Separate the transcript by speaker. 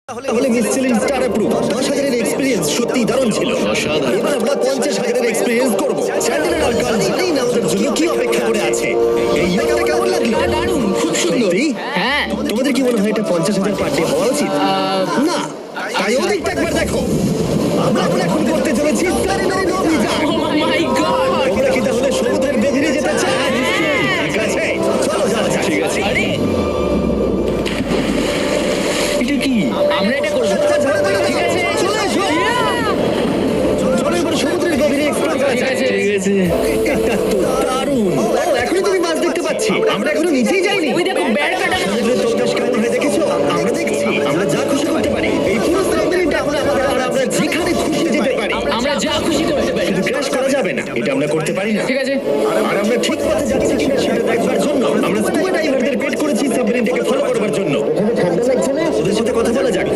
Speaker 1: তাহলে Michelin star approve 10,000 এর experience সত্যি দারুণ ছিল। এবার আমরা 50,000 এর এক্সপেরিয়েন্স করব। চ্যান্ডেলার আর কার্ল জানেই না ওদের জন্য কি অপেক্ষা করে আছে। এই ইয়ারটা কেমন লাগলো?
Speaker 2: দারুণ, খুব সুন্দর।
Speaker 1: সত্যি?
Speaker 2: হ্যাঁ।
Speaker 1: তোমাদের কি মনে হয় এটা 50,000 পার ডে হওয়া উচিত? না, তাই ওদিকটা একবার দেখো। আমরা এখন করতে চলেছি সাবমেরিন অভিযান।
Speaker 2: Oh my God!
Speaker 1: তোমরা কি তাহলে সমুদ্রের গভীরে যেতে চাও? ঠিক আছে, চলো যাওয়া যাক। ঠিক আছে।
Speaker 2: আরে, এটা কি? আমরা এটা করবো। ঠিক আছে,
Speaker 1: চলে এসো। চলো এবার সমুদ্রের গভীরে এক্সপ্লোর করা
Speaker 2: ঠিক
Speaker 1: যাক।
Speaker 2: আছে, ঠিক আছে।
Speaker 1: এটা তো দারুণ। ও, এখনো তুমি মাছ দেখতে পাচ্ছি। আমরা এখনো নিচেই যাইনি।
Speaker 2: ওই দেখো, ব্যাট কাটানো।
Speaker 1: সমুদ্রের তলদেশ কেমন হয় দেখেছো? আমরা দেখছি। আমরা যা খুশি করতে পারি। এই পুরো সাবমেরিনটা আমরা যেখানে খুশি যেতে পারি।
Speaker 2: আমরা যা খুশি করতে পারি।
Speaker 1: কিন্তু ক্র্যাশ করা যাবে না। এটা আমরা করতে পারি না।
Speaker 2: ঠিক আছে,